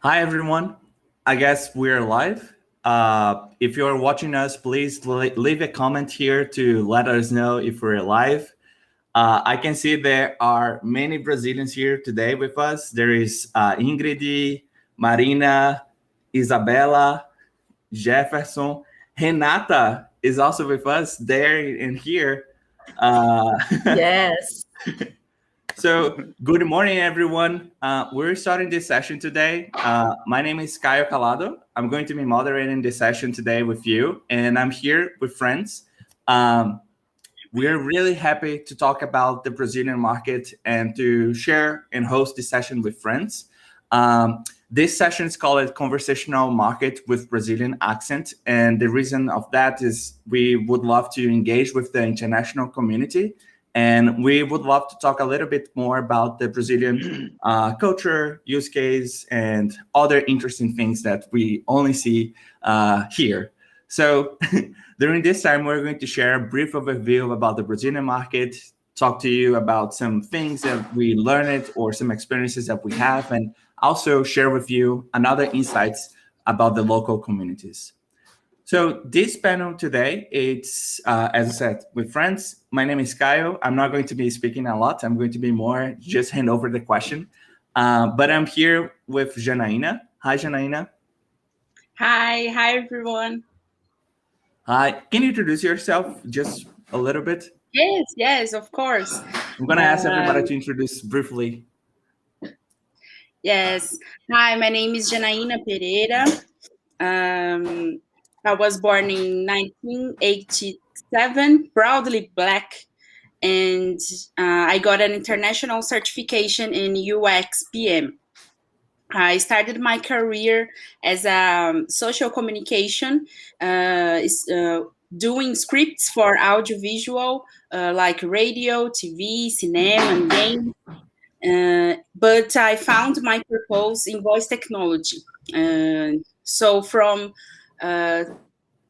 Hi, everyone. I guess we're live. If you're watching us, please leave a comment here to let us know if we're live. I can see there are many Brazilians here today with us. There is Ingrid, Marina, Isabella, Jefferson. Renata is also with us there and here. Uh, Yes. So, good morning, everyone. We're starting this session today. My name is Caio Calado. I'm going to be moderating this session today with you, and I'm here with friends. Um, we're really happy to talk about the Brazilian market and to share and host this session with friends. This session is called Conversational Market with Brazilian Accent. And the reason of that is we would love to engage with the international community. And we would love to talk a little bit more about the Brazilian culture, use case, and other interesting things that we only see here. So during this time, we're going to share a brief overview about the Brazilian market, talk to you about some things that we learned or some experiences that we have, and also share with you another insights about the local communities. So this panel today, it's, as I said, with friends. My name is Caio. I'm not going to be speaking a lot. I'm going to be more just hand over the question. But I'm here with Janaína. Hi, Janaína. Hi everyone. Hi. Can you introduce yourself just a little bit? Yes, of course. I'm going to ask everybody to introduce briefly. Yes. Hi, my name is Janaína Pereira. I was born in 1987, proudly Black, and I got an international certification in UX PM. I started my career as a social communication, doing scripts for audiovisual, like radio, TV, cinema, and games. But I found my purpose in voice technology. So from uh,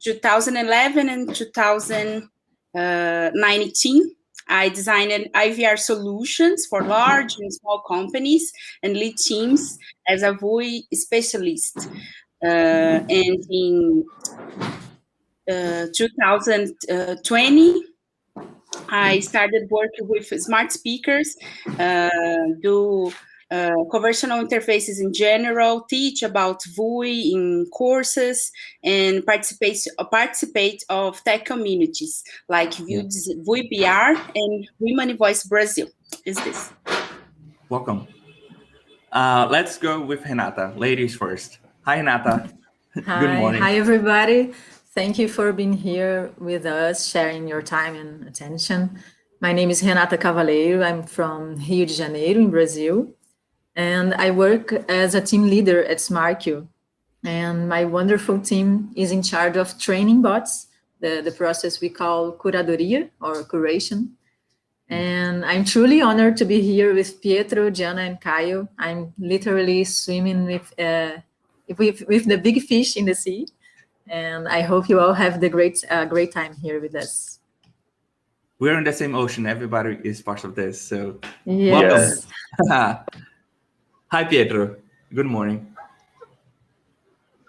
2011 and 2019, I designed IVR solutions for large and small companies and lead teams as a VoIP specialist. And in 2020, I started working with smart speakers, do conversational interfaces in general, teach about VoIP in courses, and participate of tech communities like VoIP BR and Women Voice Brazil. Is this? Welcome. Let's go with Renata. Ladies first. Hi, Renata. Good morning. Hi, everybody. Thank you for being here with us, sharing your time and attention. My name is Renata Cavalleiro. I'm from Rio de Janeiro in Brazil, and I work as a team leader at SmartQ. And my wonderful team is in charge of training bots, the process we call curadoria or curation. And I'm truly honored to be here with Pietro, Gianna, and Caio. I'm literally swimming with the big fish in the sea. And I hope you all have the great time here with us. We're in the same ocean. Everybody is part of this. So yes. Welcome. Hi, Pietro. Good morning.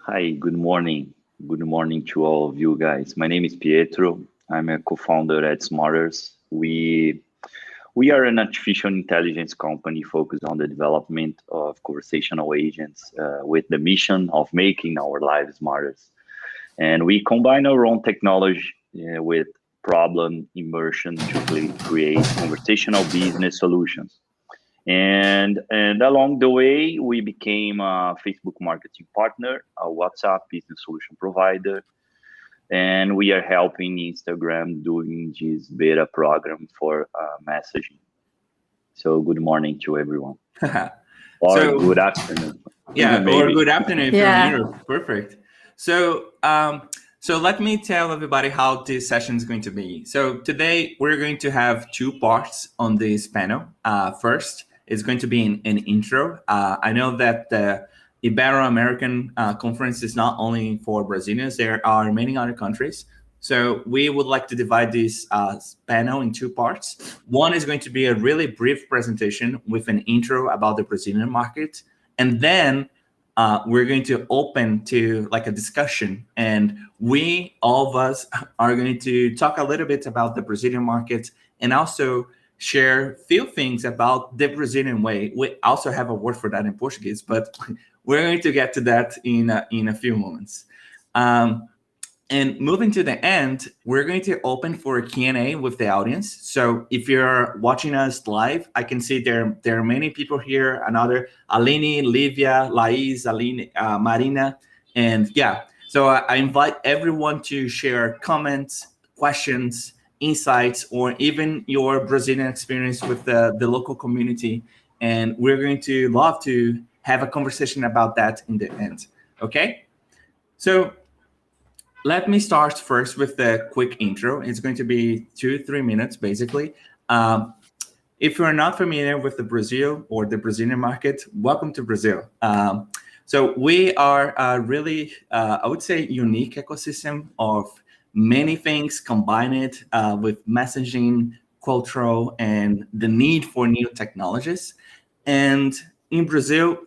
Hi, good morning. Good morning to all of you guys. My name is Pietro. I'm a co-founder at Smarters. We are an artificial intelligence company focused on the development of conversational agents with the mission of making our lives smarter. And we combine our own technology with problem immersion to create conversational business solutions. And along the way, we became a Facebook marketing partner, a WhatsApp business solution provider, and we are helping Instagram doing this beta program for messaging. So good morning to everyone. Or good afternoon. Yeah, or good afternoon if you're in Europe. Perfect. So let me tell everybody how this session is going to be. So today we're going to have two parts on this panel. First, it's going to be an intro. I know that the Ibero-American conference is not only for Brazilians, there are many other countries. So we would like to divide this panel in two parts. One is going to be a really brief presentation with an intro about the Brazilian market. And then we're going to open to like a discussion, and we all of us are going to talk a little bit about the Brazilian market and also share a few things about the Brazilian way. We also have a word for that in Portuguese, but we're going to get to that in a few moments. And moving to the end, we're going to open for a Q&A with the audience. So if you're watching us live, I can see there are many people here. Another Aline, Livia, Lais, Aline, Marina, and yeah. So I invite everyone to share comments, questions, insights, or even your Brazilian experience with the local community. And we're going to love to have a conversation about that in the end. Okay? So let me start first with the quick intro. It's going to be 2-3 minutes, basically. If you're not familiar with the Brazil or the Brazilian market, welcome to Brazil. So we are a really, I would say, unique ecosystem of many things combined with messaging, cultural, and the need for new technologies. And in Brazil,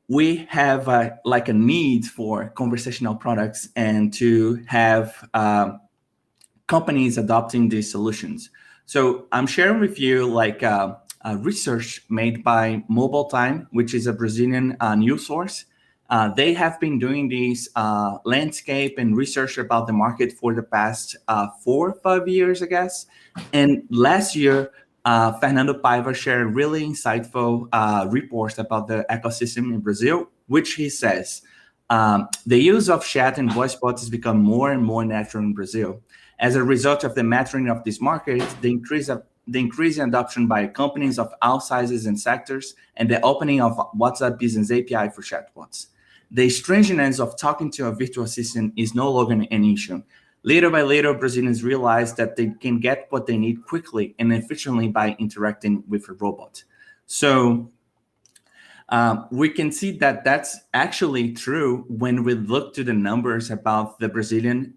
we have like a need for conversational products and to have companies adopting these solutions. So I'm sharing with you like research made by Mobile Time, which is a Brazilian news source. They have been doing this landscape and research about the market for the past 4 or 5 years, I guess. And last year, Fernando Paiva shared really insightful reports about the ecosystem in Brazil, which he says, the use of chat and voice bots has become more and more natural in Brazil. As a result of the maturing of this market, the increasing adoption by companies of all sizes and sectors, and the opening of WhatsApp Business API for chatbots. The strangeness of talking to a virtual assistant is no longer an issue. Little by little, Brazilians realize that they can get what they need quickly and efficiently by interacting with a robot. So we can see that that's actually true when we look to the numbers about the Brazilian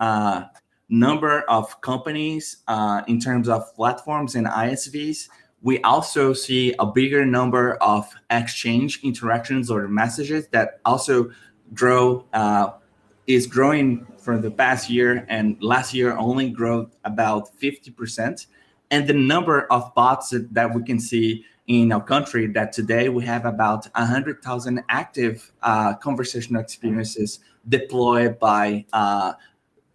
number of companies in terms of platforms and ISVs. We also see a bigger number of exchange interactions or messages that also is growing for the past year, and last year only grew about 50%. And the number of bots that we can see in our country, that today we have about 100,000 active conversational experiences deployed by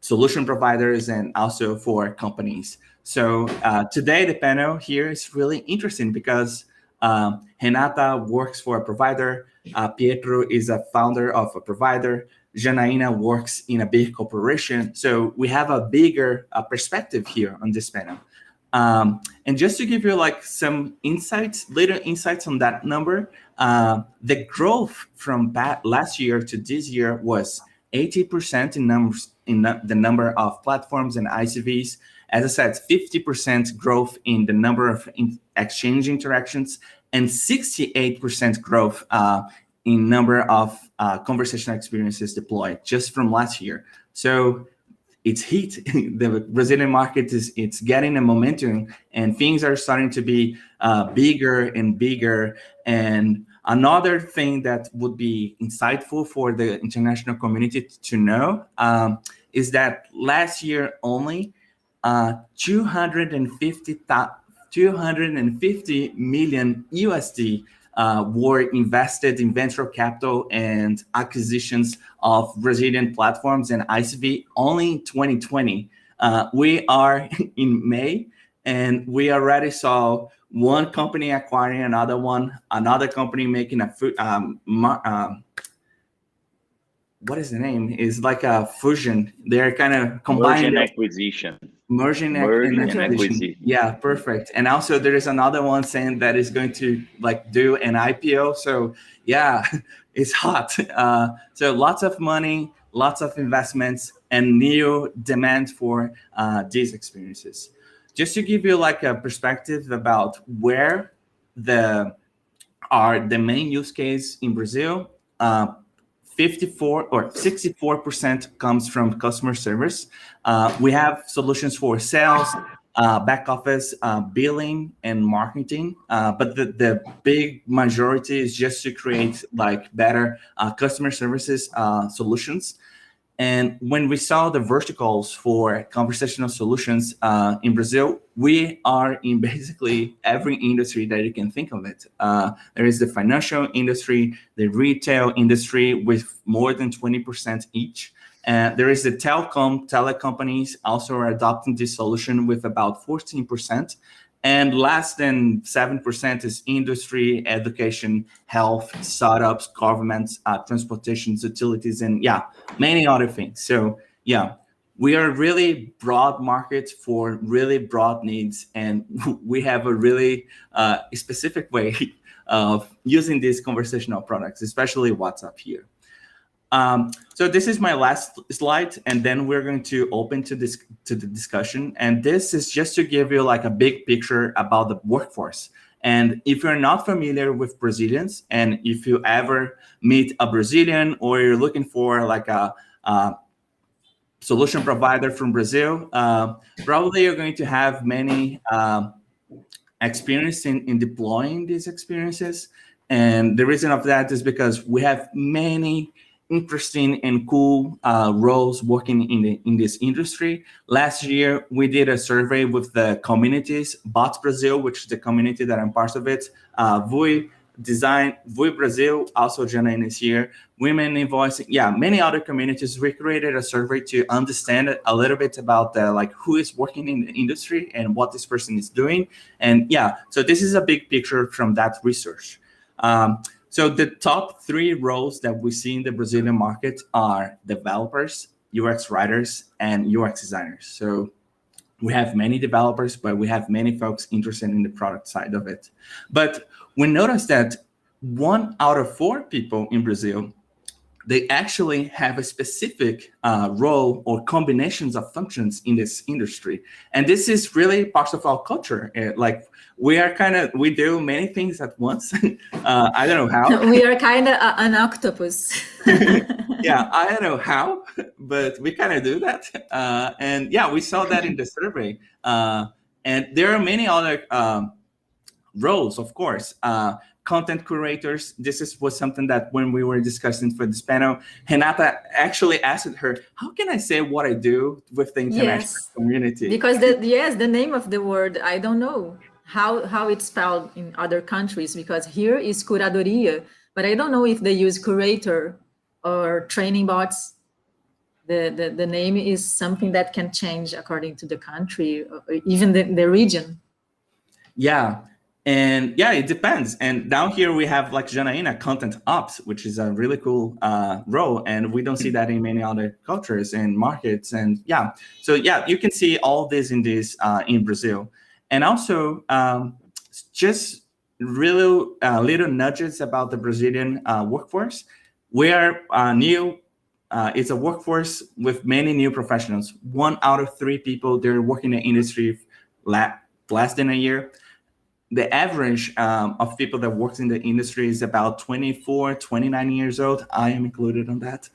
solution providers and also for companies. So today the panel here is really interesting because Renata works for a provider. Pietro is a founder of a provider. Janaína works in a big corporation. So we have a bigger perspective here on this panel. And just to give you like some insights, little insights on that number, the growth from last year to this year was 80% in numbers in the number of platforms and ICVs. As I said, 50% growth in the number of exchange interactions and 68% growth in number of conversational experiences deployed just from last year. So it's heat. The Brazilian market it's getting a momentum, and things are starting to be bigger and bigger. And another thing that would be insightful for the international community to know is that last year only 250 million USD were invested in venture capital and acquisitions of Brazilian platforms and ICV only in 2020. We are in May, and we already saw one company acquiring another one, another company making a what is the name? It's like a fusion. They're kind of combining merging and acquisition. Yeah, perfect. And also there is another one saying that is going to like do an IPO. So yeah, it's hot. So lots of money, lots of investments, and new demand for these experiences. Just to give you like a perspective about where the main use case in Brazil, 64% comes from customer service. We have solutions for sales, back office, billing, and marketing. But the big majority is just to create like better customer services solutions. And when we saw the verticals for conversational solutions in Brazil, we are in basically every industry that you can think of it. There is the financial industry, the retail industry with more than 20% each. There is the tele companies also are adopting this solution with about 14%. And less than 7% is industry, education, health, startups, governments, transportation, utilities, and many other things. So we are really broad market for really broad needs, and we have a really specific way of using these conversational products, especially WhatsApp here. So this is my last slide, and then we're going to open to the discussion. And this is just to give you like a big picture about the workforce. And if you're not familiar with Brazilians, and if you ever meet a Brazilian or you're looking for like a solution provider from Brazil, probably you're going to have many experience in deploying these experiences. And the reason of that is because we have many interesting and cool roles working in this industry. Last year, we did a survey with the communities, Bots Brazil, which is the community that I'm part of it, Vui Design, Vui Brazil, also Janaína is here, Women in Voice, many other communities. We created a survey to understand a little bit about who is working in the industry and what this person is doing. And so this is a big picture from that research. So the top 3 roles that we see in the Brazilian market are developers, UX writers, and UX designers. So we have many developers, but we have many folks interested in the product side of it. But we noticed that 1 out of 4 people in Brazil, they actually have a specific role or combinations of functions in this industry. And this is really part of our culture. We do many things at once. I don't know how. We are kind of an octopus. I don't know how, but we kind of do that. And we saw that in the survey. And there are many other roles, of course. Content curators. This was something that when we were discussing for this panel, Renata actually asked her, how can I say what I do with the international community? Because the name of the word, I don't know how it's spelled in other countries, because here is curadoria, but I don't know if they use curator or training bots. The name is something that can change according to the country or even the region. And it depends. And down here we have like Janaína, content ops, which is a really cool role. And we don't see that in many other cultures and markets. And so you can see all this in Brazil. And also just really little nudges about the Brazilian workforce. We are new. It's a workforce with many new professionals. 1 out of 3 people, they're working in the industry less than a year. The average of people that works in the industry is about 24, 29 years old. I am included on that.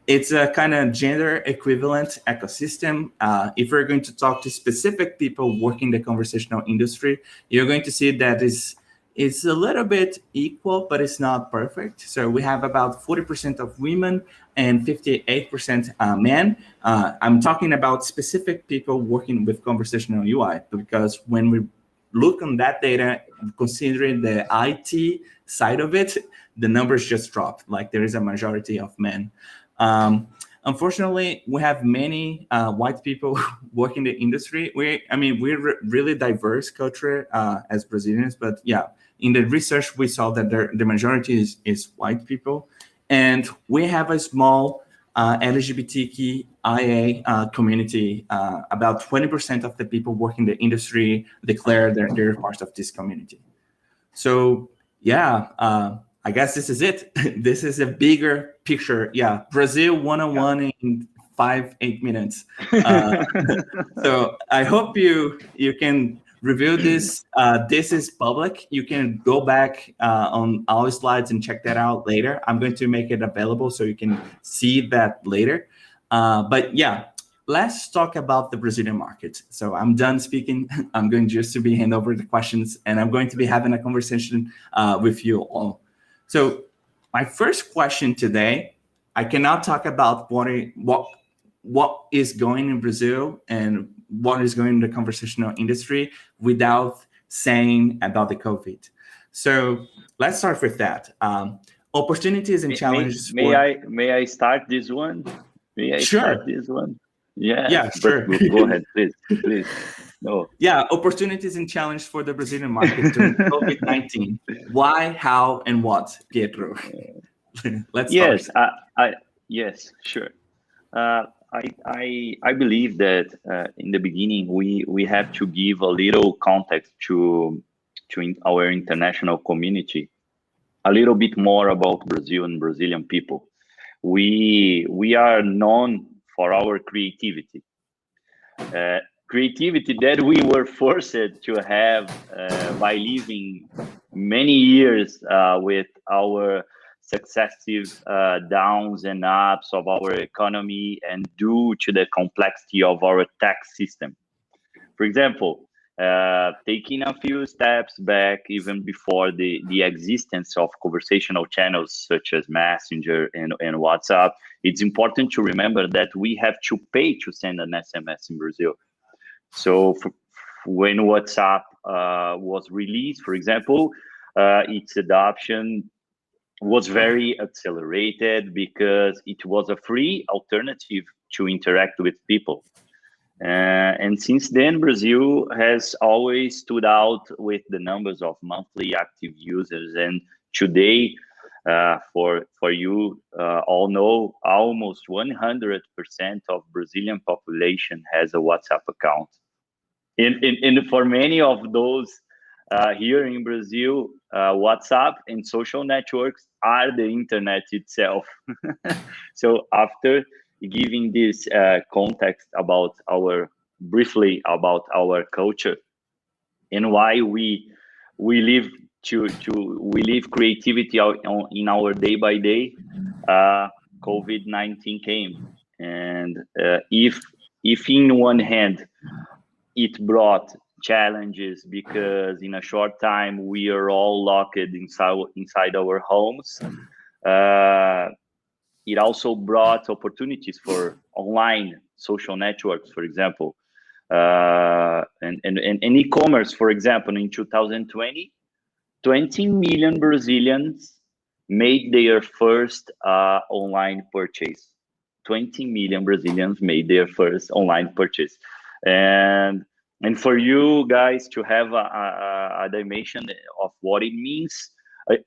It's a kind of gender equivalent ecosystem. If we're going to talk to specific people working in the conversational industry, you're going to see that it's a little bit equal, but it's not perfect. So we have about 40% of women and 58% men. I'm talking about specific people working with conversational UI, because when we look on that data, considering the IT side of it, the numbers just dropped. Like there is a majority of men. Unfortunately, we have many white people working in the industry. We're really diverse culture as Brazilians, but in the research we saw that the majority is white people, and we have a small LGBTQIA community. About 20% of the people working in the industry declare they're part of this community. So I guess this is it. This is a bigger picture. Brazil 101 in 5-8 minutes. So I hope you can review this. This is public. You can go back on our slides and check that out later. I'm going to make it available so you can see that later. But let's talk about the Brazilian market. So I'm done speaking. I'm going just to be hand over the questions, and I'm going to be having a conversation with you all. So my first question today, I cannot talk about what is going in Brazil and what is going in the conversational industry without saying about the COVID. So let's start with that. Opportunities and challenges. May I start this one? Sure. Yeah. Yeah, sure. Go ahead, please. No. Yeah, opportunities and challenges for the Brazilian market during COVID-19. Why, how, and what, Pietro? Let's yes, start. Yes, sure. I believe that in the beginning we have to give a little context to our international community, a little bit more about Brazil and Brazilian people. We are known for our creativity. Creativity that we were forced to have by living many years with our successive downs and ups of our economy and due to the complexity of our tax system. For example, taking a few steps back, even before the existence of conversational channels such as Messenger and WhatsApp, it's important to remember that we have to pay to send an SMS in Brazil. So when WhatsApp was released, for example, its adoption was very accelerated because it was a free alternative to interact with people. And since then, Brazil has always stood out with the numbers of monthly active users. And today, for you all know, almost 100% of Brazilian population has a WhatsApp account. And for many of those here in Brazil, WhatsApp and social networks are the internet itself. So after giving this context briefly about our culture and why we live creativity out in our day by day, COVID-19 came, and if in one hand it brought challenges because in a short time we are all locked inside our homes, it also brought opportunities for online social networks, for example, and e-commerce. For example, in 2020, 20 million Brazilians made their first online purchase. 20 million Brazilians made their first online purchase. And for you guys to have a dimension of what it means,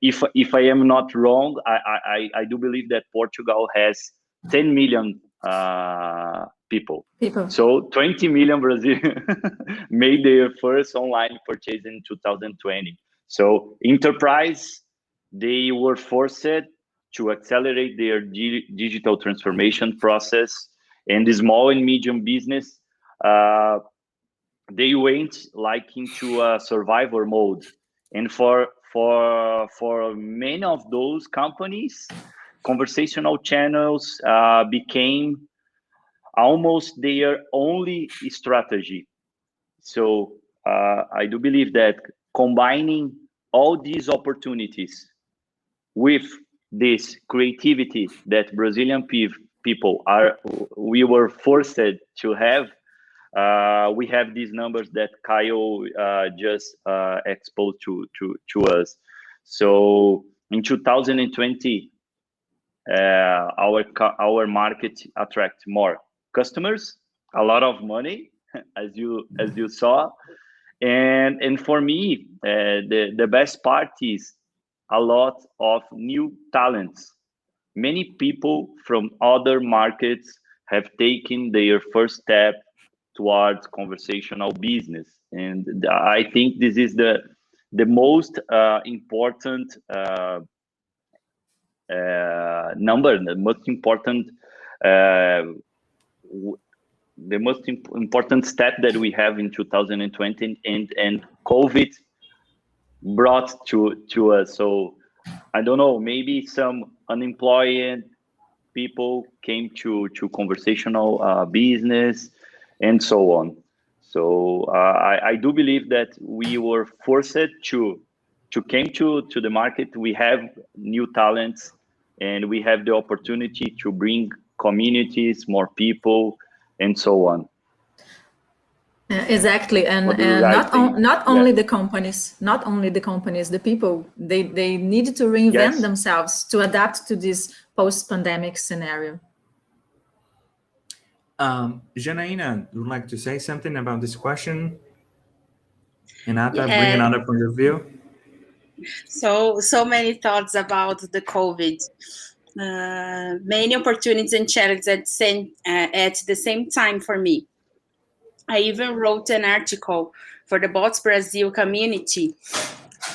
if I am not wrong, I do believe that Portugal has 10 million people. So 20 million Brazilians made their first online purchase in 2020. So enterprise, they were forced to accelerate their digital transformation process, and the small and medium business, they went like into a survivor mode. And for many of those companies, conversational channels became almost their only strategy. So I do believe that combining all these opportunities with this creativity that Brazilian people we were forced to have, we have these numbers that Caio just exposed to us. So in 2020, our market attract more customers, a lot of money, as you saw, and for me, the best part is a lot of new talents. Many people from other markets have taken their first step towards conversational business, and I think this is the most important number, the most important important step that we have in 2020, and COVID brought to us. So I don't know, maybe some unemployed people came to conversational business and so on. So I do believe that we were forced to came to the market. We have new talents, and we have the opportunity to bring communities, more people, and so on. Exactly, and What do you guys think? not only the companies, the people, they need to reinvent Yes. themselves to adapt to this post-pandemic scenario. Janaína, would like to say something about this question? Renata, Yeah. bring another point of view. So many thoughts about the COVID. Many opportunities and challenges at the same time for me. I even wrote an article for the Bots Brazil community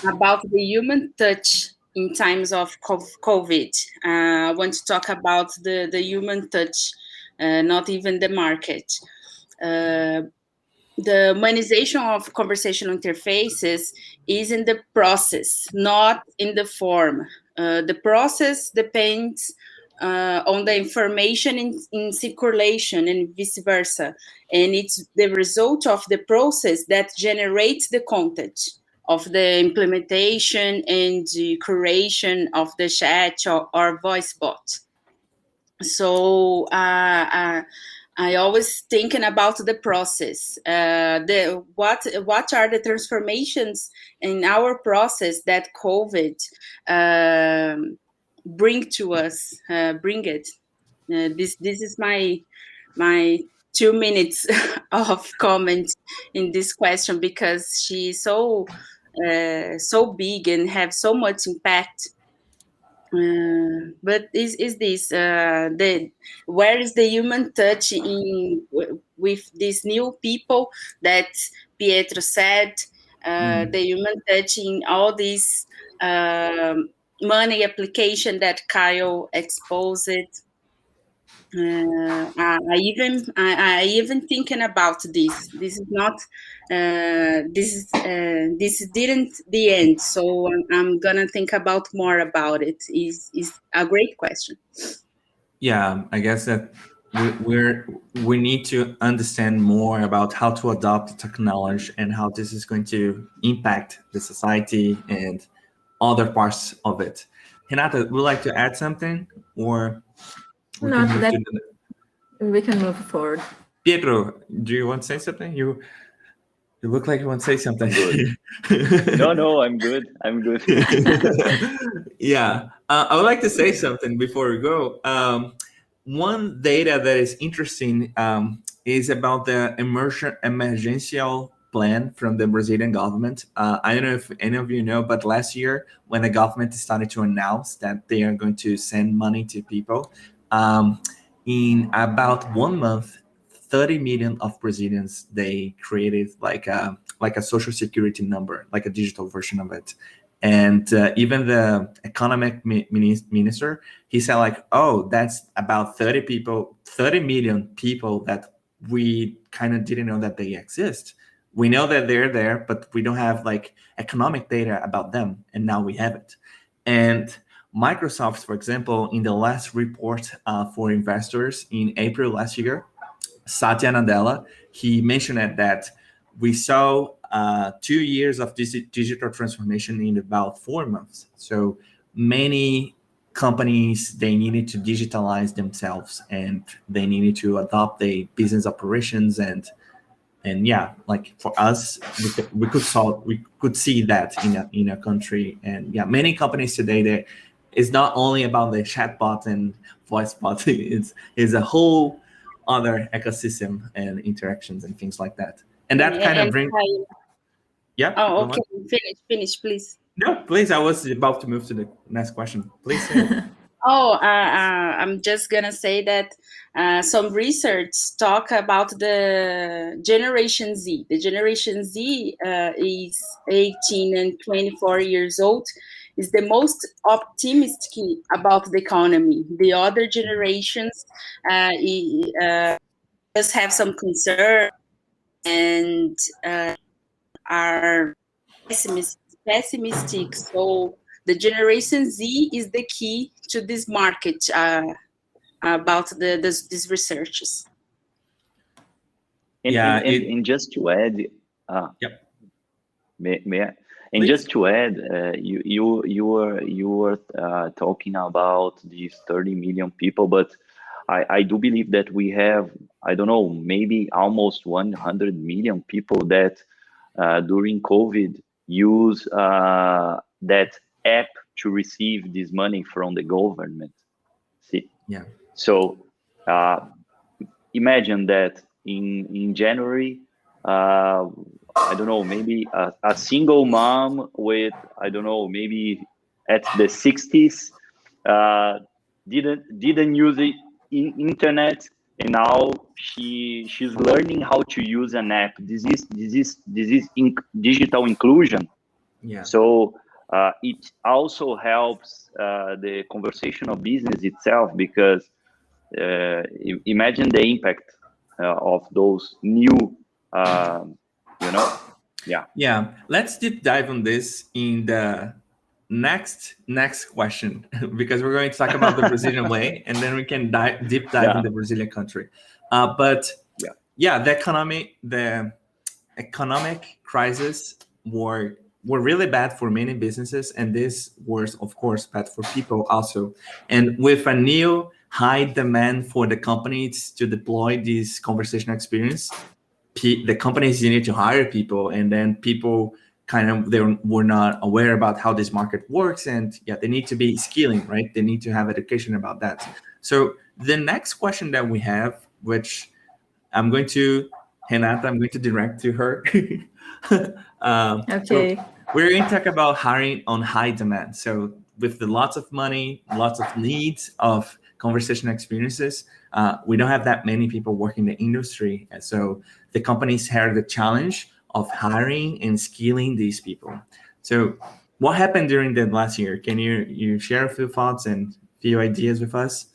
about the human touch in times of COVID. I want to talk about the human touch, not even the market. The humanization of conversational interfaces is in the process, not in the form. The process depends on the information in circulation and vice versa. And it's the result of the process that generates the content of the implementation and the creation of the chat or voice bot. So I always thinking about the process. What are the transformations in our process that COVID bring to us? Bring it. This is my 2 minutes of comment in this question, because she's so big and have so much impact. But is this where is the human touch with these new people that Pietro said? The human touch in all these money application that Caio exposed. I even thinking about this. This is not. This didn't the end. So I'm gonna think about more about it. Is a great question. Yeah, I guess that we need to understand more about how to adopt technology and how this is going to impact the society and other parts of it. Renata, would you like to add something, or we Not can move that to the... we can move forward. Pietro, do you want to say something? You look like you want to say something. No, I'm good. Yeah, I would like to say something before we go. One data that is interesting is about the emergential plan from the Brazilian government. I don't know if any of you know, but last year when the government started to announce that they are going to send money to people, in about 1 month, 30 million of Brazilians, they created like a social security number, like a digital version of it. And even the economic minister, he said like, oh, that's about 30 million people that we kind of didn't know that they exist. We know that they're there, but we don't have like economic data about them. And now we have it. And Microsoft, for example, in the last report for investors in April last year, Satya Nadella, he mentioned that we saw 2 years of digital transformation in about 4 months. So many companies, they needed to digitalize themselves, and they needed to adopt the business operations, and yeah, like for us, we could see that in a country. And yeah, many companies today, that it's not only about the chatbot and voice bot, it's a whole other ecosystem and interactions and things like that. And that kind of brings... Yeah. Oh, okay. Finish, please. No, please. I was about to move to the next question. Please say it. I'm just gonna say that some research talk about the Generation Z. The Generation Z is 18 and 24 years old. Is the most optimistic about the economy. The other generations just have some concern and are pessimistic. So the Generation Z is the key to this market. about these researches. And just to add, Yep. may I? And Please. just to add, you were talking about these 30 million people, but I do believe that we have, I don't know, maybe almost 100 million people that during COVID use that app to receive this money from the government. See? Yeah. So imagine that in January, I don't know, maybe a single mom with, I don't know, maybe at the 60s, didn't use the internet, and now she's learning how to use an app. This is digital inclusion. Yeah. So it also helps the conversational business itself, because imagine the impact of those new, Yeah. Let's deep dive on this in the next question, because we're going to talk about the Brazilian way, and then we can deep dive in the Brazilian country. But the economic crisis were really bad for many businesses, and this was, of course, bad for people also. And with a new high demand for the companies to deploy this conversational experience, the companies needed to hire people, and then people they were not aware about how this market works, and they need to be skilling, right? They need to have education about that. So the next question that we have, which Renata, I'm going to direct to her. Okay. So we're going to talk about hiring on high demand. So with the lots of money, lots of needs of conversational experiences, we don't have that many people working in the industry. And so the companies had the challenge of hiring and skilling these people. So what happened during the last year? Can you share a few thoughts and few ideas with us?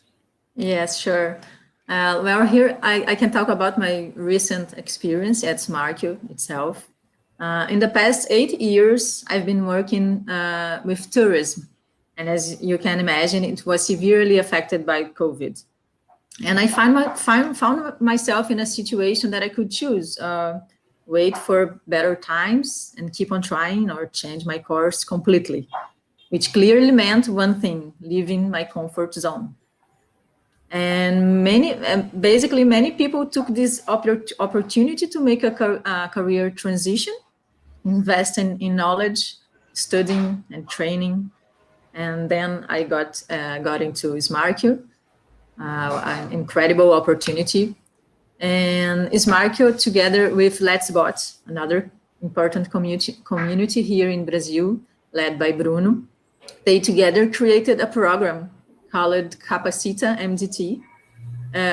Yes, sure. Well, here I can talk about my recent experience at Smartio itself. In the past 8 years, I've been working with tourism. And as you can imagine, it was severely affected by COVID. And I found myself in a situation that I could choose, wait for better times and keep on trying, or change my course completely, which clearly meant one thing: leaving my comfort zone. And many people took this opportunity to make a career transition, investing in knowledge, studying and training. And then I got into Smartio, an incredible opportunity. And Smartio, together with Let's Bot, another important community here in Brazil, led by Bruno, they together created a program called Capacita MDT,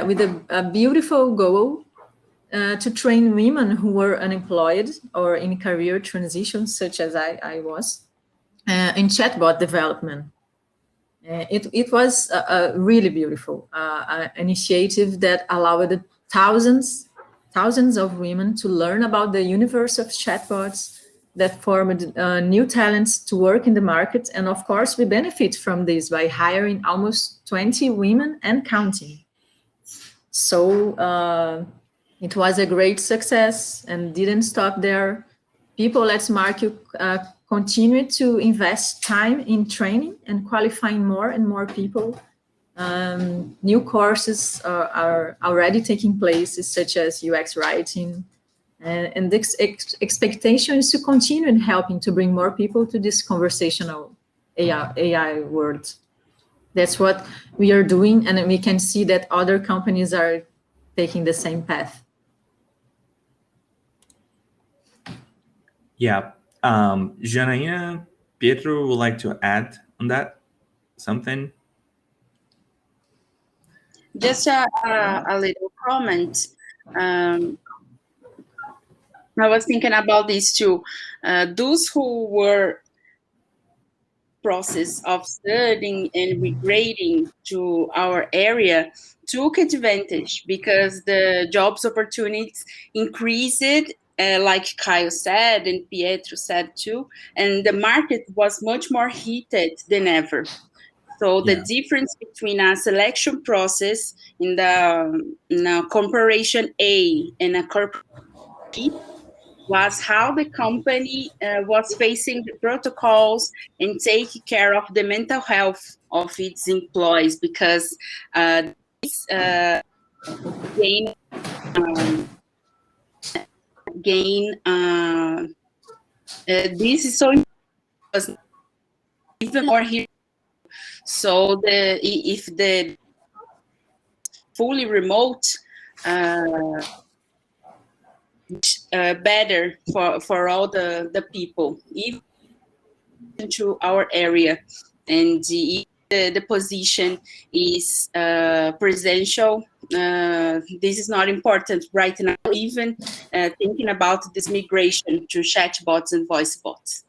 with a beautiful goal to train women who were unemployed or in career transition, such as I was, in chatbot development. It was a really beautiful initiative that allowed thousands of women to learn about the universe of chatbots, that formed new talents to work in the market. And of course, we benefit from this by hiring almost 20 women and counting. So it was a great success and didn't stop there. People at Smartio continued to invest time in training and qualifying more and more people. New courses are already taking place, such as UX writing. And the expectation is to continue in helping to bring more people to this conversational AI world. That's what we are doing, and we can see that other companies are taking the same path. Yeah. Janaína, Pietro would like to add on that something? Just a little comment. I was thinking about this too. Those who were process of studying and migrating to our area took advantage, because the jobs opportunities increased, like Caio said and Pietro said too, and the market was much more heated than ever. So the Yeah. difference between a selection process in a corporation A and a corporation B was how the company was facing the protocols and taking care of the mental health of its employees, because this this is so important, even more here. So if the fully remote, better for all the people, even to our area, and the position is presential. This is not important right now, even thinking about this migration to chatbots and voice bots.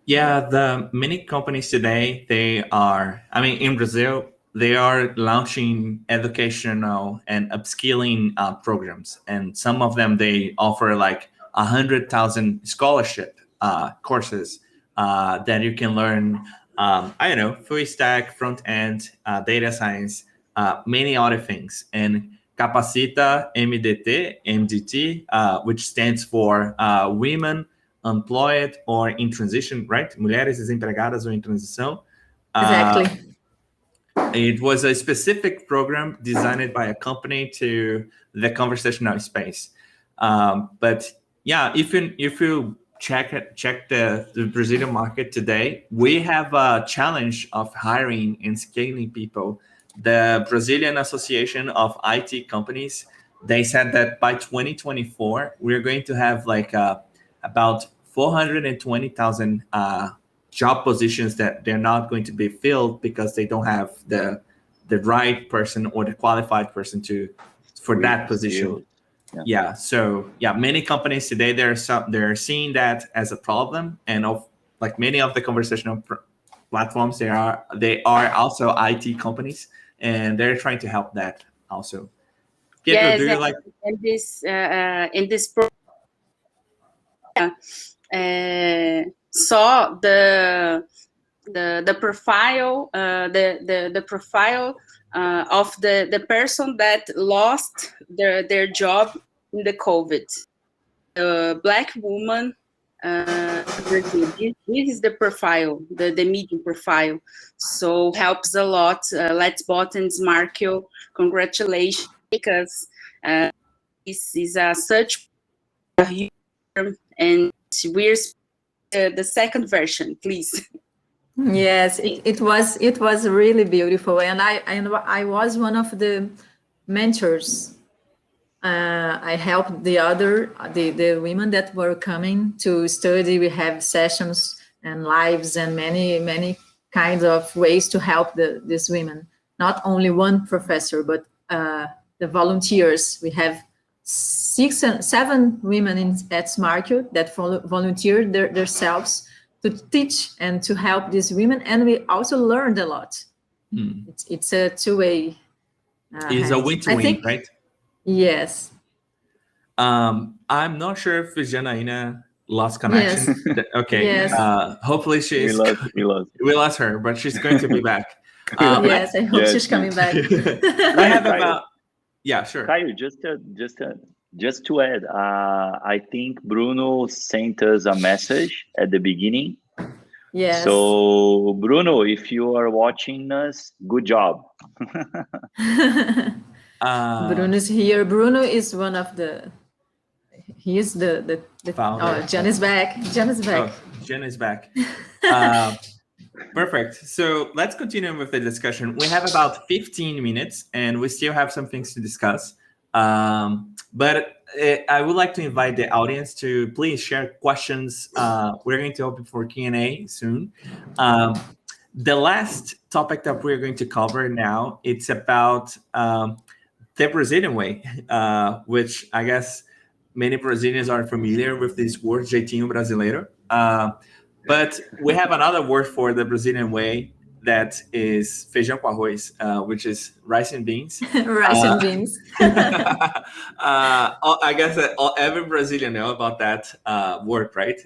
Yeah, the many companies today, in Brazil, they are launching educational and upskilling programs. And some of them, they offer like 100,000 scholarship courses that you can learn, full stack, front end, data science, many other things. And Capacita MDT, which stands for Women Employed or in Transition, right? Mulheres desempregadas ou em transição. Exactly. It was a specific program designed by a company to the conversational space. But yeah, if you check the Brazilian market today, we have a challenge of hiring and scaling people. The Brazilian Association of IT Companies, they said that by 2024, we're going to have like about 420,000 job positions that they're not going to be filled because they don't have the right person or the qualified person for that position. Yeah. So many companies today, they're seeing that as a problem, and like many of the conversational platforms, they are also IT companies, and they're trying to help that also. Pietro, yes, do you like in this program, saw the profile, the profile of the person that lost their job in the COVID. Black woman. This is the profile, the medium profile. So helps a lot. Let's Buttons, Marco, congratulations, because this is such a huge term, and we're the second version, please. Yes, it was really beautiful, and I was one of the mentors. I helped the women that were coming to study. We have sessions and lives and many kinds of ways to help these women. Not only one professor, but the volunteers. We have 7 women at Smartio that volunteered themselves to teach and to help these women, and we also learned a lot. It's a two-way. It's a win-to-win, right? Yes. I'm not sure if Janaína lost connection. Yes. Okay. Yes. Hopefully she's. We lost her, but she's going to be back. Yes, I hope she's coming back. I have about. Yeah, sure. Caio, just to add, I think Bruno sent us a message at the beginning. Yes. So Bruno, if you are watching us, good job. Bruno's here. Bruno is one of the. He is the founder. Oh, Jen is back. Jen is back. Oh, Jen is back. Perfect. So let's continue with the discussion. We have about 15 minutes, and we still have some things to discuss. But I would like to invite the audience to please share questions. We're going to open for Q&A soon. The last topic that we're going to cover now, it's about the Brazilian way, which I guess many Brazilians are familiar with this word, jeitinho brasileiro. But we have another word for the Brazilian way that is feijão com arroz, which is rice and beans. Rice and beans. I guess that every Brazilian know about that word, right?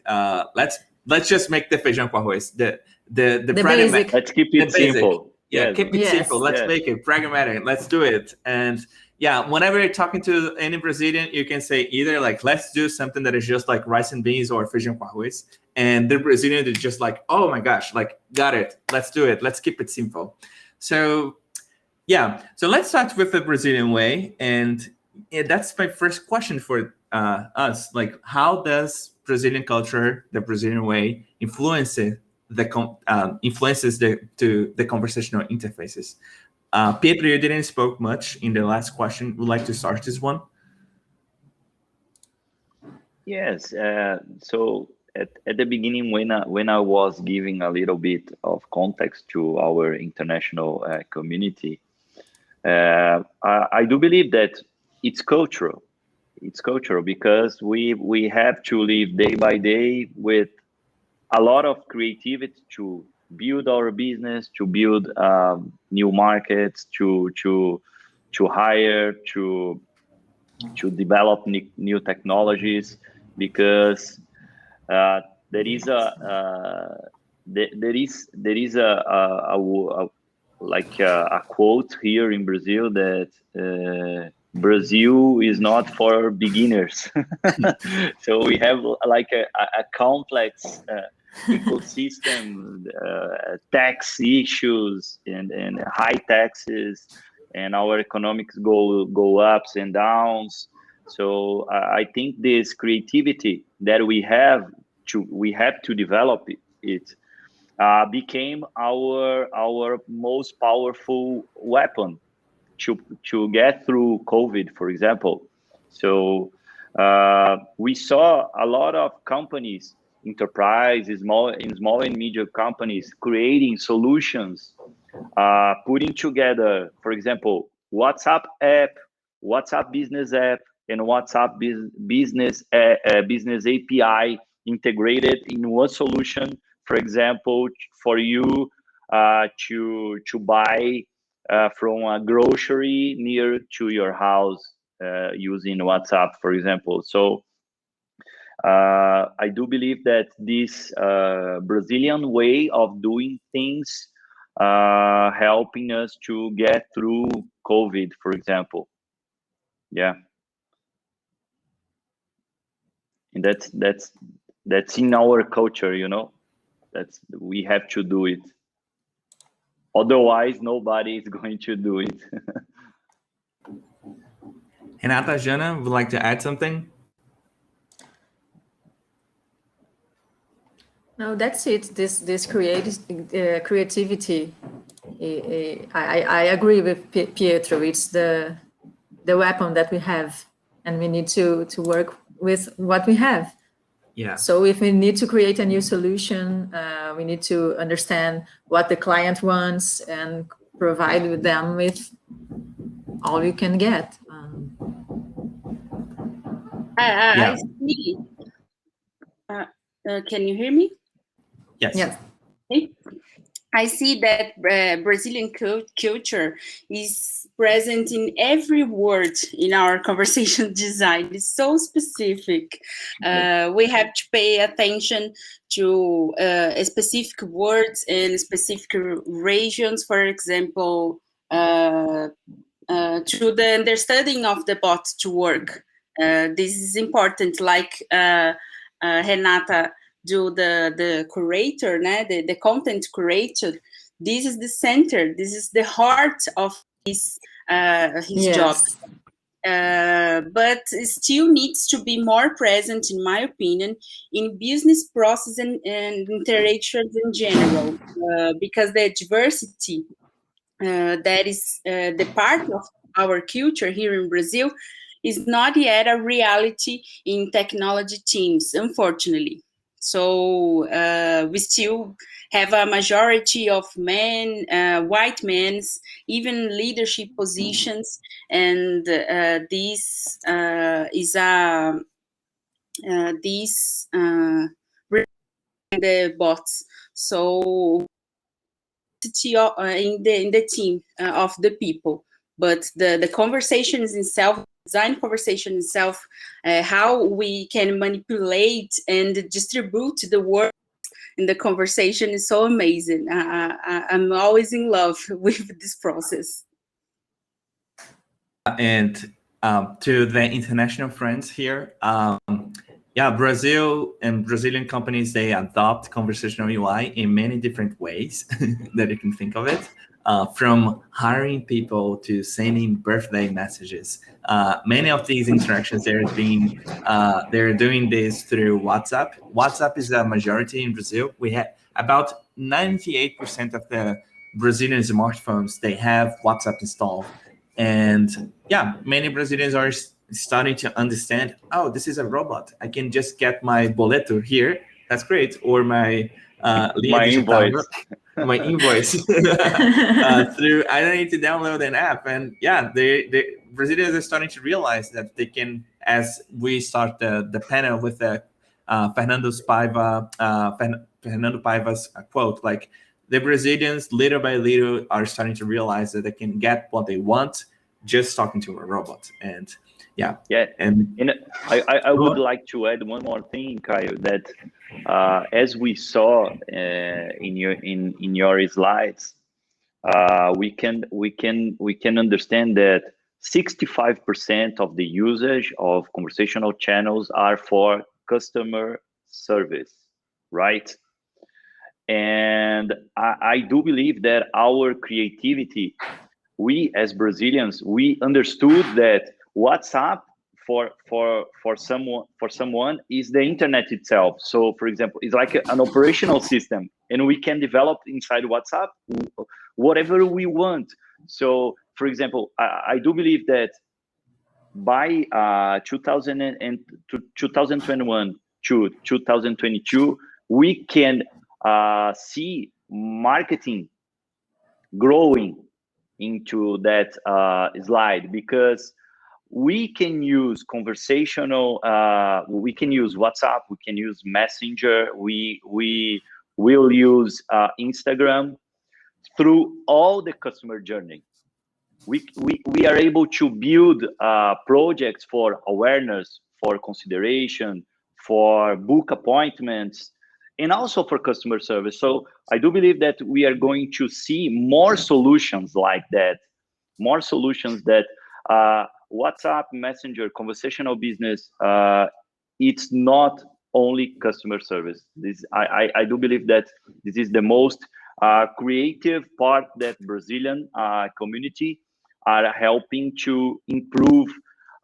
Let's let's just make the feijão com arroz. The basic. Let's keep it simple. Yeah, Yes. keep it simple. Let's make it pragmatic. Let's do it. And yeah, whenever you're talking to any Brazilian, you can say either like, let's do something that is just like rice and beans or feijão com arroz. And the Brazilian is just like, oh my gosh, like, got it. Let's do it. Let's keep it simple. So yeah, so let's start with the Brazilian way. And that's my first question for us. Like, how does Brazilian culture, the Brazilian way, influences the conversational interfaces? Pietro, you didn't spoke much in the last question. Would like to start this one? Yes. So at the beginning, when I was giving a little bit of context to our international community, I do believe that it's cultural. It's cultural because we have to live day by day with a lot of creativity to build our business, to build new markets, to hire, to develop new technologies, because there is a quote here in Brazil that Brazil is not for beginners. So we have like a complex ecosystem, tax issues and high taxes, and our economics go ups and downs. So I think this creativity that we have to develop it became our most powerful weapon to get through COVID, for example. So we saw a lot of companies, enterprises, small and medium companies, creating solutions, putting together, for example, WhatsApp app, WhatsApp business app, and WhatsApp business API integrated in one solution. For example, for you to buy from a grocery near to your house using WhatsApp, for example. So I do believe that this Brazilian way of doing things helping us to get through COVID, for example. Yeah, and that's in our culture, you know. We have to do it. Otherwise, nobody is going to do it. Renata, Jana, would like to add something? No, that's it. This creativity. I agree with Pietro. It's the weapon that we have, and we need to work with what we have. Yeah. So if we need to create a new solution, we need to understand what the client wants and provide them with all we can get. I see. Can you hear me? Yes. Yes. Okay. I see that Brazilian culture is present in every word in our conversation design. It's so specific. We have to pay attention to specific words and specific regions. For example, to the understanding of the bot to work. This is important. Like Renata do the curator, the content curator. This is the center. This is the heart of his job. But it still needs to be more present, in my opinion, in business process and interactions in general, because the diversity that is the part of our culture here in Brazil is not yet a reality in technology teams, unfortunately. So we still have a majority of men, white men, even leadership positions, and this is the bots. So in the team of the people, but the conversations itself, design conversation itself, how we can manipulate and distribute the work and the conversation is so amazing. I'm always in love with this process. And to the international friends here, yeah, Brazil and Brazilian companies, they adopt conversational UI in many different ways that you can think of it. From hiring people to sending birthday messages. Many of these interactions, they're doing this through WhatsApp. WhatsApp is a majority in Brazil. We have about 98% of the Brazilian smartphones, they have WhatsApp installed. And yeah, many Brazilians are starting to understand, oh, this is a robot. I can just get my boleto here. That's great. Or my My invoice. My invoice through, I don't need to download an app. And yeah, Brazilians are starting to realize that they can, as we start the panel with Fernando Paiva's quote, like the Brazilians little by little are starting to realize that they can get what they want just talking to a robot. And yeah. And I would like to add one more thing, Caio, that as we saw in your slides, we can understand that 65% of the usage of conversational channels are for customer service, right? And I do believe that our creativity, we as Brazilians, we understood that WhatsApp for someone is the internet itself. So for example, it's like an operational system, and we can develop inside WhatsApp whatever we want. So for example, I do believe that by 2021 to 2022, we can see marketing growing into that slide, because we can use conversational, we can use WhatsApp, we can use Messenger, we will use Instagram through all the customer journey. We are able to build projects for awareness, for consideration, for book appointments, and also for customer service. So I do believe that we are going to see more solutions like that, more solutions that WhatsApp, Messenger, conversational business, it's not only customer service. I do believe that this is the most creative part that Brazilian community are helping to improve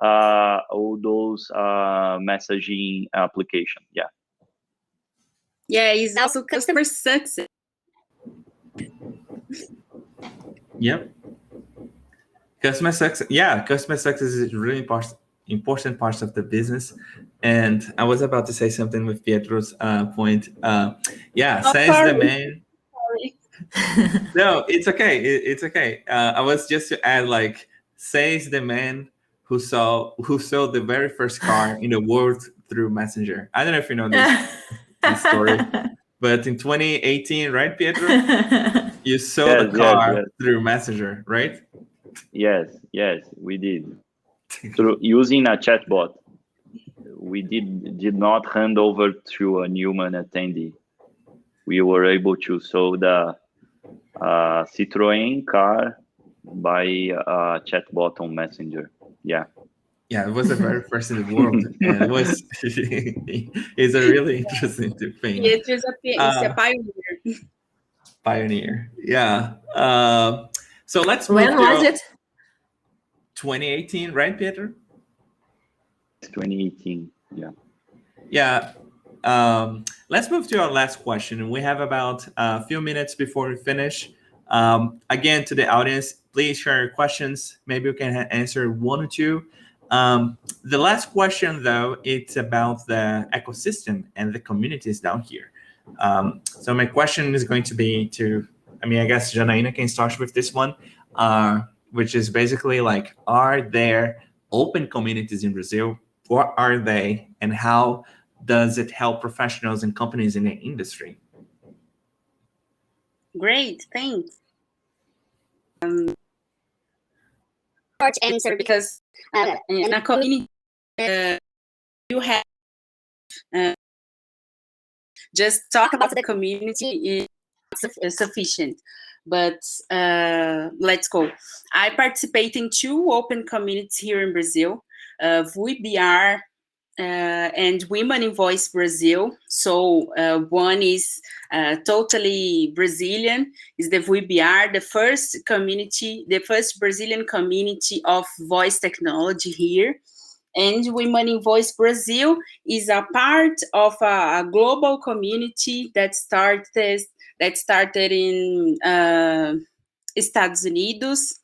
all those messaging application. Yeah. Yeah, it's also customer success. Yep. Customer success. Yeah, customer success is really important part of the business. And I was about to say something with Pietro's point. Says the man. Sorry. No, it's okay. It's okay. I was just to add, like, says the man who sold the very first car in the world through Messenger. I don't know if you know this story, but in 2018, right, Pietro? You sold a car through Messenger, right? Yes, we did. Through using a chatbot. We did not hand over to a human attendee. We were able to sell the Citroën car by a chatbot on Messenger. Yeah. Yeah, it was the very first in the world, and it was it's a really interesting thing. It is a pioneer. Pioneer, yeah. So let's move when was it? 2018, right, Pietro? 2018. Yeah. Yeah. Let's move to our last question. We have about a few minutes before we finish. Again, to the audience, please share your questions. Maybe we can answer one or two. The last question, though, it's about the ecosystem and the communities down here. So my question is going to be I guess Janaína can start with this one, which is basically like, are there open communities in Brazil? What are they, and how does it help professionals and companies in the industry? Great, thanks. Short answer, because in a community you have just talk about the community is sufficient. But let's go. I participate in 2 open communities here in Brazil, VBR and Women in Voice Brazil. So one is totally Brazilian, is the VBR, the first Brazilian community of voice technology here. And Women in Voice Brazil is a part of a global community that started in Estados Unidos,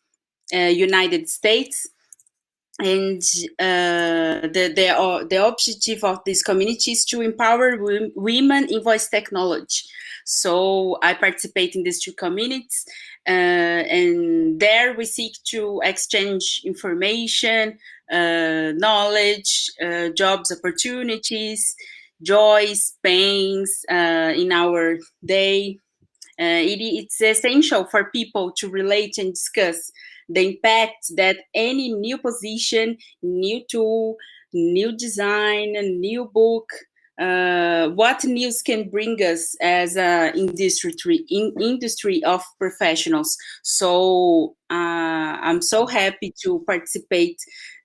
United States. And the objective of this community is to empower women in voice technology. So I participate in these 2 communities, and there we seek to exchange information, knowledge, jobs opportunities, joys, pains in our day. It's essential for people to relate and discuss the impact that any new position, new tool, new design, a new book, what news can bring us as an industry of professionals. So I'm so happy to participate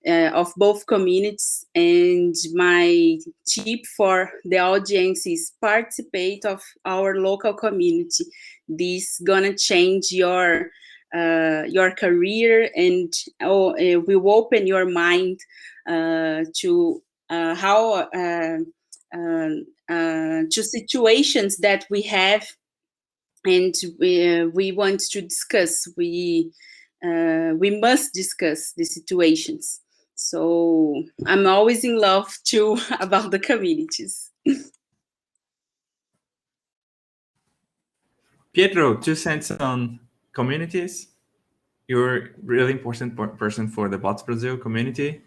of both communities, and my tip for the audience is participate of our local community. This gonna change your career, and will open your mind to how to situations that we have, and we want to discuss. We must discuss the situations. So I'm always in love too about the communities. Pietro, 2 cents on communities. You're a really important person for the Bots Brazil community.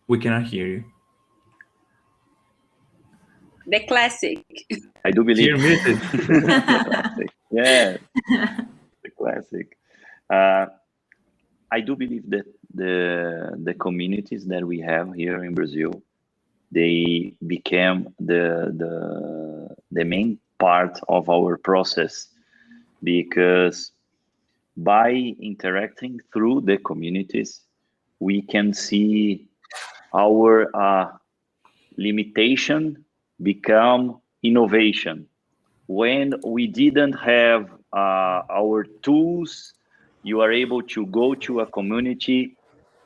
We cannot hear you. The classic. I do believe. You're muted. The classic. Yeah, the classic. I do believe that the communities that we have here in Brazil, they became the main part of our process, because by interacting through the communities, we can see our limitation become innovation. When we didn't have our tools, you are able to go to a community,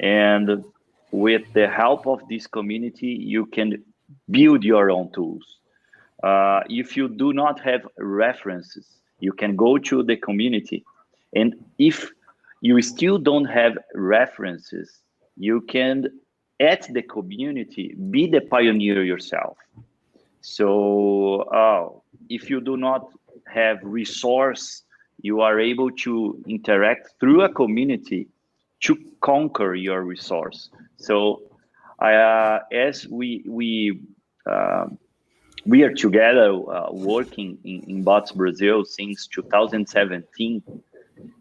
and with the help of this community, you can build your own tools. If you do not have references, you can go to the community. And if you still don't have references, you can, at the community, be the pioneer yourself. So if you do not have resource, you are able to interact through a community to conquer your resource. So as we are together working in Bots Brazil since 2017,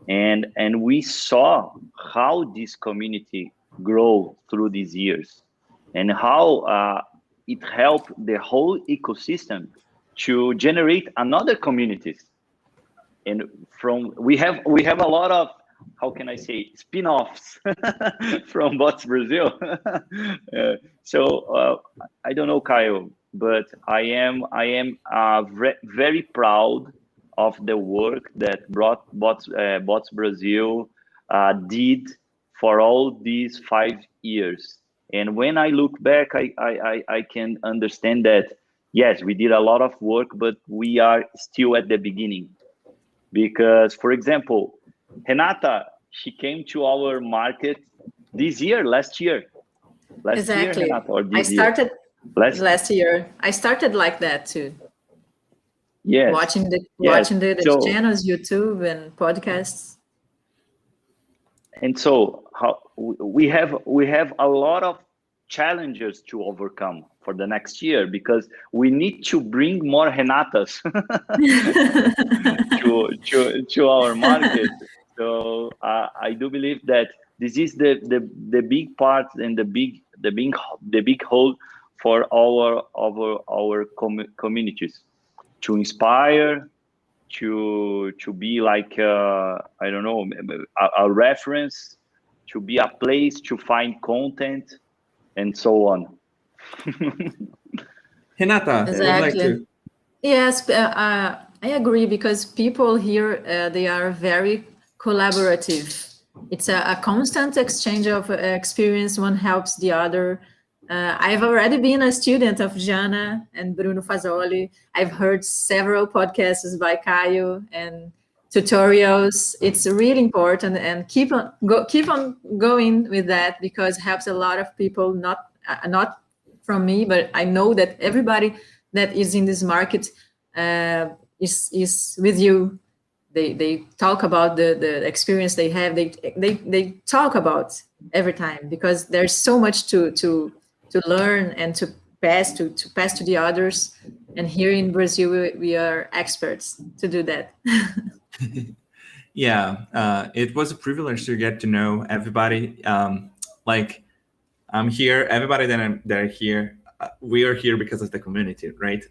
and we saw how this community grow through these years, and how it helped the whole ecosystem to generate another communities. And we have a lot of, how can I say, spin-offs from Bots Brazil. So I don't know, Caio, but I am very proud of the work that Bots Brazil did for all these 5 years. And when I look back, I can understand that, yes, we did a lot of work, but we are still at the beginning. Because, for example, Renata, she came to our market last year. Exactly. Year, Renata, or this I started year? last year. I started like that too. Yes. Watching the channels, YouTube and podcasts. And so we have a lot of challenges to overcome for the next year, because we need to bring more Renatas to our market. So I do believe that this is the big part and the big hole for our communities to inspire, to be like I don't know, a reference, to be a place to find content and so on. Renata, would like Exactly. to. Yes, I agree, because people here, they are very collaborative. It's a constant exchange of experience. One helps the other. I've already been a student of Jana and Bruno Fazoli. I've heard several podcasts by Caio and tutorials. It's really important, and keep on going with that, because it helps a lot of people. Not from me, but I know that everybody that is in this market is with you. They talk about the experience they have. They talk about every time, because there's so much to learn and to pass to the others. And here in Brazil, we are experts to do that. Yeah, it was a privilege to get to know everybody. Like, I'm here. Everybody that are here, we are here because of the community, right?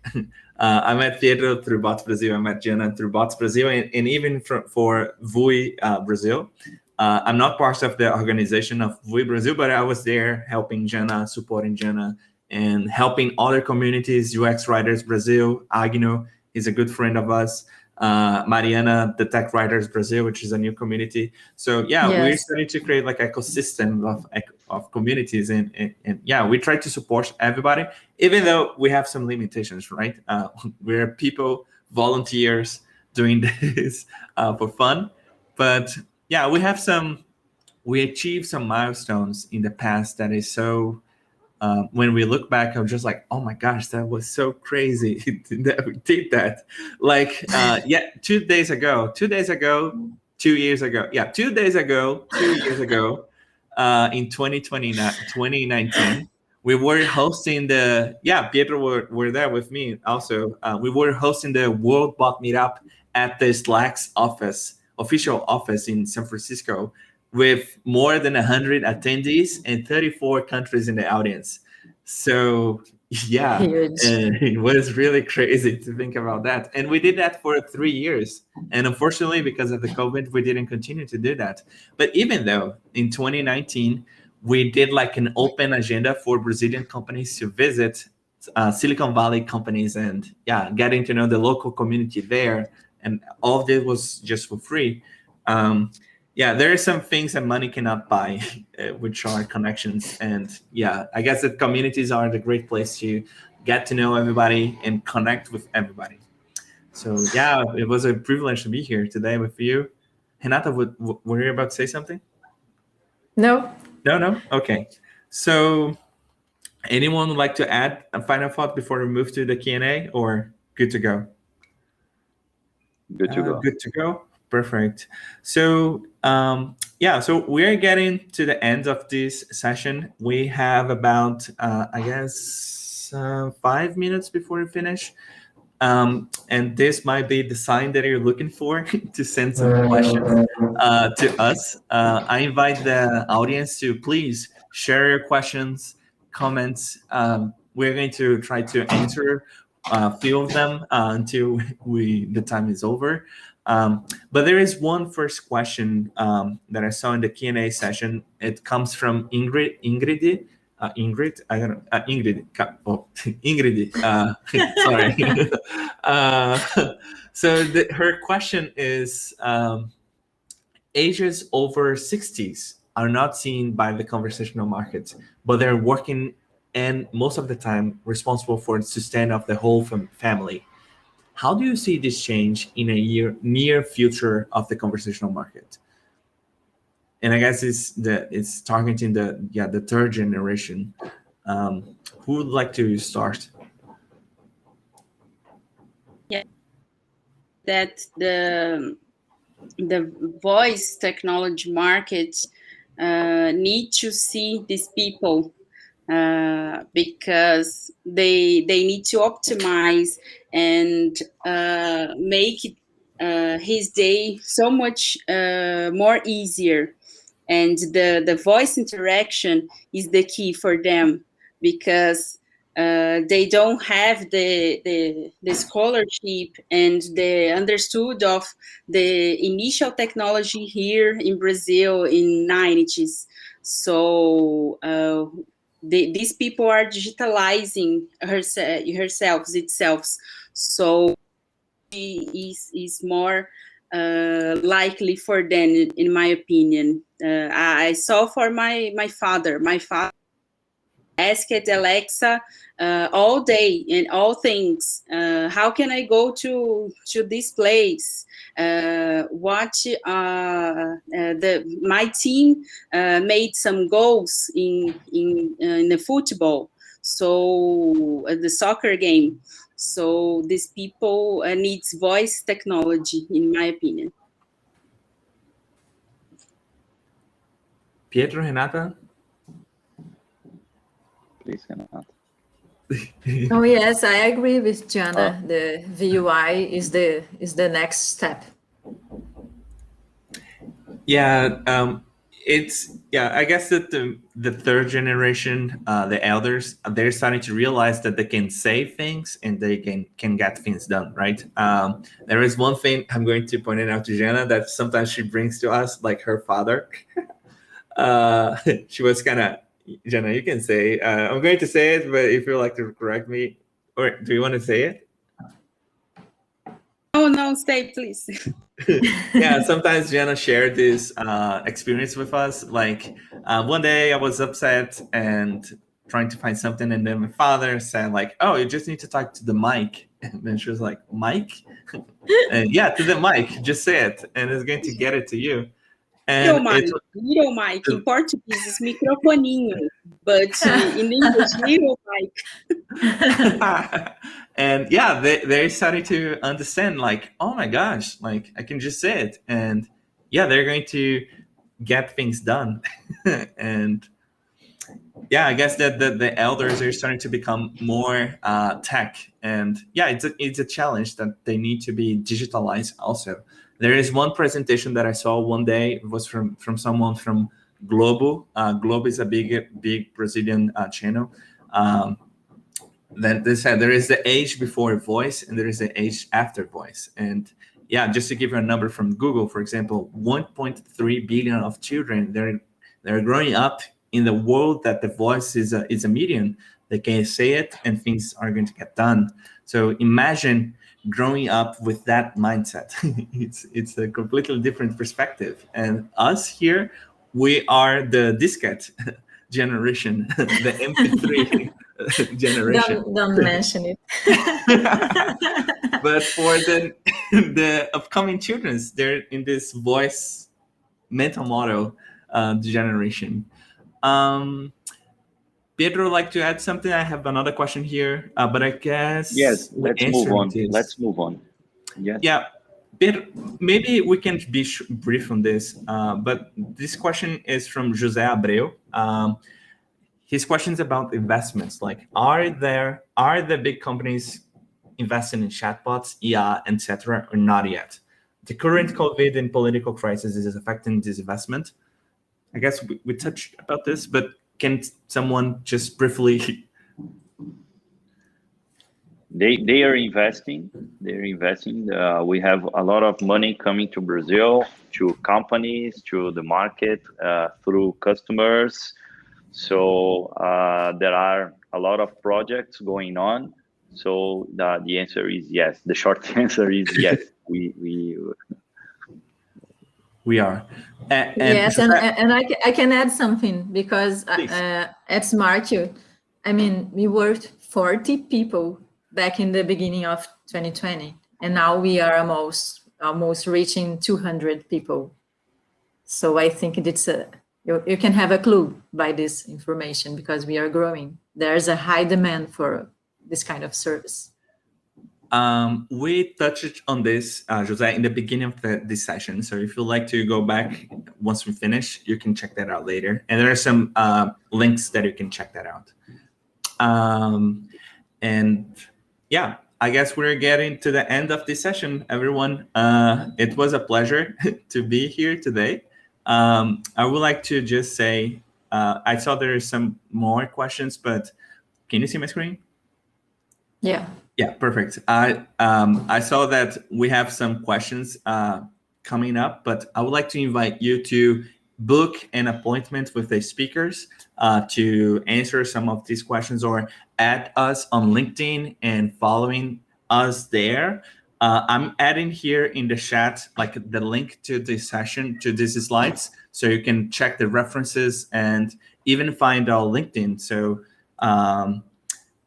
I met Pietro through Bots Brazil. I met Jana through Bots Brazil, and even for vui Brazil. I'm not part of the organization of vui Brazil, but I was there helping Jana, supporting Jana, and helping other communities. UX Writers Brazil, Agno is a good friend of us. Mariana, the Tech Writers Brazil, which is a new community. So yeah, Yes. we're starting to create like ecosystem of communities, and yeah, we try to support everybody, even though we have some limitations, right? We're people, volunteers doing this for fun, but yeah, we achieved some milestones in the past that is so. When we look back, I'm just like, oh my gosh, that was so crazy that we did that. Like, yeah, 2 days ago, 2 years ago, 2 years ago, in 2019, we were hosting Pietro were there with me also. We were hosting the World Bot Meetup at the Slack's official office in San Francisco, with more than 100 attendees and 34 countries in the audience. So yeah, it was really crazy to think about that. And we did that for 3 years. And unfortunately, because of the COVID, we didn't continue to do that. But even though in 2019, we did like an open agenda for Brazilian companies to visit Silicon Valley companies, and yeah, getting to know the local community there. And all of this was just for free. Yeah, there are some things that money cannot buy, which are connections. And yeah, I guess that communities are the great place to get to know everybody and connect with everybody. So yeah, it was a privilege to be here today with you. Renata, were you about to say something? No. No? Okay. So anyone would like to add a final thought before we move to the Q&A, or good to go? Good to go. Good to go. Perfect. So so we're getting to the end of this session. We have about I guess 5 minutes before we finish, and this might be the sign that you're looking for to send some questions to us. I invite the audience to please share your questions, comments. We're going to try to answer a few of them until the time is over. But there is one first question that I saw in the Q&A session. It comes from Ingrid. Ingrid, I don't know. Ingrid. Sorry. So her question is: ages over 60s are not seen by the conversational market, but they're working and most of the time responsible for the sustain of the whole family. How do you see this change in a near future of the conversational market? And I guess it's targeting the third generation. Who would like to start? Yeah, that the voice technology market need to see these people because they need to optimize and make his day so much more easier. And the voice interaction is the key for them, because they don't have the scholarship and the understood of the initial technology here in Brazil in 90s. So these people are digitalizing itself. So is more likely for them, in my opinion. I saw for my father. My father asked Alexa all day and all things. How can I go to this place? What my team made some goals in the football, so the soccer game. So these people needs voice technology, in my opinion. Pietro, Renata? Please, Renata. Oh yes, I agree with Jana. The VUI is the next step. Yeah, I guess that the third generation, the elders, they're starting to realize that they can say things and they can get things done, right? There is one thing I'm going to point it out to Jana that sometimes she brings to us, like her father. She was kind of, Jana, you can say, I'm going to say it, but if you'd like to correct me, or do you want to say it? Oh, no, stay, please. Yeah, sometimes Jana shared this experience with us. Like one day I was upset and trying to find something, and then my father said like, "Oh, you just need to talk to the mic." And then she was like, "Mic?" And yeah, to the mic, just say it, and it's going to get it to you. Little And mic. In Portuguese is microfoninho, but in English, little mic. and yeah, they're starting to understand like, oh my gosh, like I can just say it, and yeah, they're going to get things done. And yeah, I guess that the elders are starting to become more tech, and yeah, it's a challenge that they need to be digitalized also. There is one presentation that I saw one day. It was from someone from Globo. Globo is a big Brazilian channel. That they said there is the age before voice and there is the age after voice. And yeah, just to give you a number from Google, for example, 1.3 billion of children, they're growing up in the world that the voice is a medium. They can say it and things are going to get done. So imagine growing up with that mindset. It's a completely different perspective. And us here, we are the diskette generation, the MP3 generation. Don't mention it. But for the upcoming children, they're in this voice mental model generation. Pietro, like to add something? I have another question here, but I guess yes, let's move on. This. Let's move on. Yes. Yeah, Pietro, maybe we can be brief on this. But this question is from Jose Abreu. His question is about investments. Like, are the big companies investing in chatbots, IA, etc., or not yet? The current COVID and political crisis is affecting this investment. I guess we touched about this, but can someone just briefly? They are investing. They're investing. We have a lot of money coming to Brazil, to companies, to the market, through customers. So there are a lot of projects going on. So the answer is yes. The short answer is yes. We are. Yes, and I can add something, because at SmartU, I mean, we were 40 people back in the beginning of 2020, and now we are almost reaching 200 people. So I think it's you can have a clue by this information, because we are growing. There's a high demand for this kind of service. We touched on this, Jose, in the beginning of this session. So if you'd like to go back once we finish, you can check that out later. And there are some links that you can check that out. And yeah, I guess we're getting to the end of this session, everyone. It was a pleasure to be here today. I would like to just say, I saw there are some more questions, but can you see my screen? Yeah. Yeah, perfect. I saw that we have some questions coming up, but I would like to invite you to book an appointment with the speakers to answer some of these questions, or add us on LinkedIn and following us there. I'm adding here in the chat like the link to this session, to these slides, so you can check the references and even find our LinkedIn. So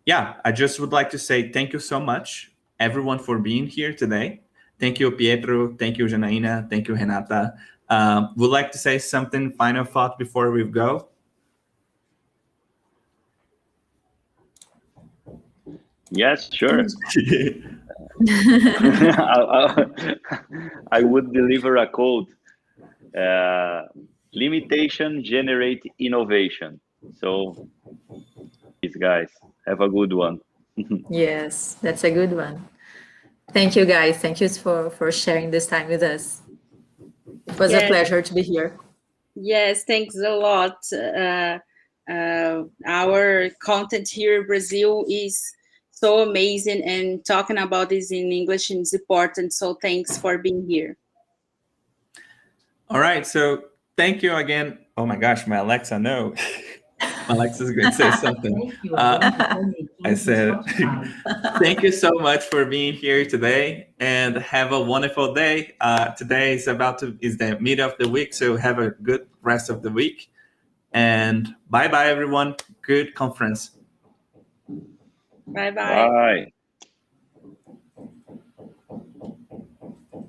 yeah, I just would like to say thank you so much, everyone, for being here today. Thank you, Pietro. Thank you, Janaína. Thank you, Renata. Would like to say something, final thought before we go? Yes, sure. I would deliver a quote. Limitation generate innovation. So, these guys, have a good one. Yes, that's a good one. Thank you, guys. Thank you for sharing this time with us. It was a pleasure to be here. Yes, thanks a lot. Our content here in Brazil is so amazing, and talking about this in English is important. So thanks for being here. All right. So thank you again. Oh my gosh, my Alexa, no. Alexa's going to say something. I said, thank you so much for being here today, and have a wonderful day. Today is the mid of the week, so have a good rest of the week. And bye-bye, everyone. Good conference. Bye-bye. Bye.